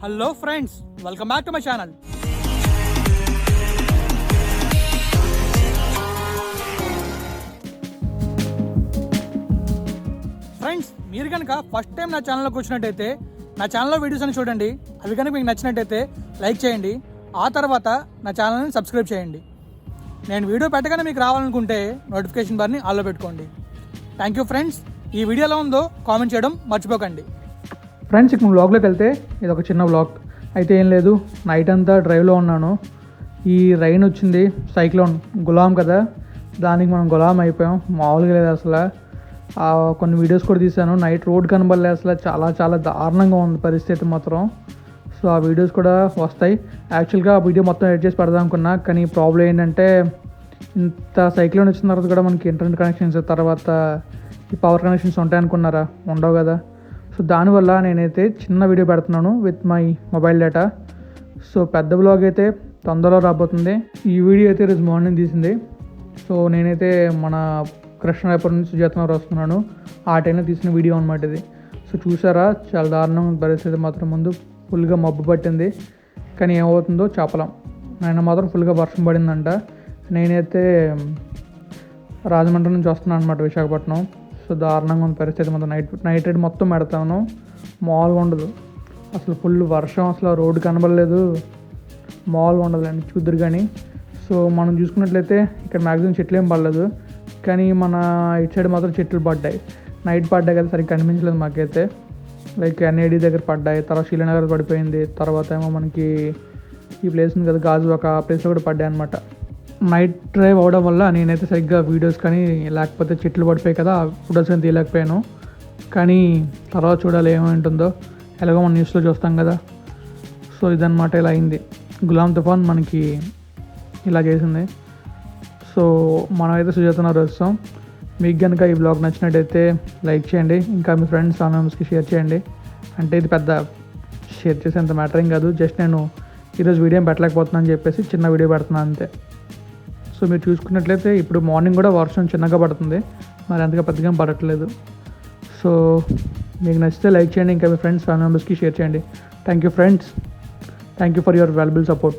Hello friends, welcome back to my channel. Friends, మీరు కనుక first time నా ఛానల్లోకి వచ్చినట్టయితే నా ఛానల్లో వీడియోస్ అని చూడండి. అవి కనుక మీకు నచ్చినట్టయితే లైక్ చేయండి. ఆ తర్వాత నా ఛానల్ని సబ్స్క్రైబ్ చేయండి. నేను వీడియో పెట్టగానే మీకు రావాలనుకుంటే నోటిఫికేషన్ బార్ని ఆన్లో పెట్టుకోండి. Thank you friends. ఈ వీడియో ఎలా ఉందో కామెంట్ చేయడం మర్చిపోకండి. ఫ్రెండ్స్, ఇప్పుడు వ్లాగ్లోకి వెళ్తే ఇది ఒక చిన్న వ్లాగ్ అయితే ఏం లేదు. నైట్ అంతా డ్రైవ్లో ఉన్నాను. ఈ రైన్ వచ్చింది, సైక్లోన్ గులాం కదా, దానికి మనం గులాం అయిపోయాం. మామూలుగా లేదు అసలు. కొన్ని వీడియోస్ కూడా తీశాను. నైట్ రోడ్ కనబడలే అసలు. చాలా చాలా దారుణంగా ఉంది పరిస్థితి మాత్రం. సో ఆ వీడియోస్ కూడా వస్తాయి. యాక్చువల్గా ఆ వీడియో మొత్తం ఎడిట్ చేసి పెడదాం అనుకున్నా, కానీ ప్రాబ్లం ఏంటంటే ఇంత సైక్లోన్ వచ్చిన తర్వాత కూడా మనకి ఇంటర్నెట్ కనెక్షన్స్, తర్వాత ఈ పవర్ కనెక్షన్స్ ఉంటాయి అనుకున్నారా? ఉండవు కదా. సో దానివల్ల నేనైతే చిన్న వీడియో పెడుతున్నాను with my mobile data. So పెద్ద బ్లాగ్ అయితే తొందరలో రాబోతుంది. ఈ వీడియో అయితే ఈరోజు మార్నింగ్ తీసింది. సో నేనైతే మన కృష్ణరాయపురం నుంచి సుజాతనగర్ వస్తున్నాను. ఆ టైంలో తీసిన వీడియో అనమాట ఇది. సో చూసారా, చాలా దారుణం పరిస్థితి మాత్రం. ముందు ఫుల్గా మబ్బు పట్టింది, కానీ ఏమవుతుందో చెప్పలేం. ఆయన మాత్రం ఫుల్గా వర్షం పడిందంట. నేనైతే రాజమండ్రి నుంచి వస్తున్నాను అనమాట, విశాఖపట్నం. సో దారుణంగా ఉంది పరిస్థితి మొత్తం. నైట్ రైడ్ మొత్తం పెడతాను, మామూలుగా ఉండదు అసలు. ఫుల్ వర్షం, అసలు రోడ్డు కనబడలేదు, మామూలుగా ఉండదు అండి. చూద్దరు కానీ. సో మనం చూసుకున్నట్లయితే ఇక్కడ మ్యాక్సిమం చెట్లు ఏం పడలేదు, కానీ మన ఇటు సైడ్ మాత్రం చెట్లు పడ్డాయి. నైట్ పడ్డాయి కదా, సరిగ్గా కనిపించలేదు మాకైతే. లైక్ ఎన్ఐడి దగ్గర పడ్డాయి, తర్వాత శ్రీనగర్ పడిపోయింది, తర్వాత ఏమో మనకి ఈ ప్లేస్ ఉంది కదా గాజు, ఒక ప్లేస్లో కూడా పడ్డాయి అనమాట. నైట్ డ్రైవ్ అవడం వల్ల నేనైతే సరిగ్గా వీడియోస్ కానీ, లేకపోతే చెట్లు పడిపోయాయి కదా, ఫొటోస్ కానీ తీయలేకపోయాను. కానీ తర్వాత చూడాలి ఏమైంటుందో. ఎలాగో మనం న్యూస్లో చూస్తాం కదా. సో ఇదన్నమాట, ఇలా అయింది. గులాం తుఫాన్ మనకి ఇలా చేసింది. సో మనమైతే సుజాతనగర్ వస్తాం. మీకు కనుక ఈ బ్లాగ్ నచ్చినట్టయితే లైక్ చేయండి, ఇంకా మీ ఫ్రెండ్స్ ఫ్యామిలీ మెంబర్స్కి షేర్ చేయండి. అంటే ఇది పెద్ద షేర్ చేసేంత మ్యాటర్ ఏం కాదు, జస్ట్ నేను ఈరోజు వీడియో పెట్టలేకపోతున్నాను అని చెప్పేసి చిన్న వీడియో పెడుతున్నాను అంతే. సో మీరు చూసుకున్నట్లయితే ఇప్పుడు మార్నింగ్ కూడా వర్షం చిన్నగా పడుతుంది, మరి అంతగా పెద్దగా పడట్లేదు. సో మీకు నచ్చితే లైక్ చేయండి, ఇంకా మీ ఫ్రెండ్స్ ఫ్యామిలీ మెంబర్స్కి షేర్ చేయండి. Thank you friends, thank you for your valuable support.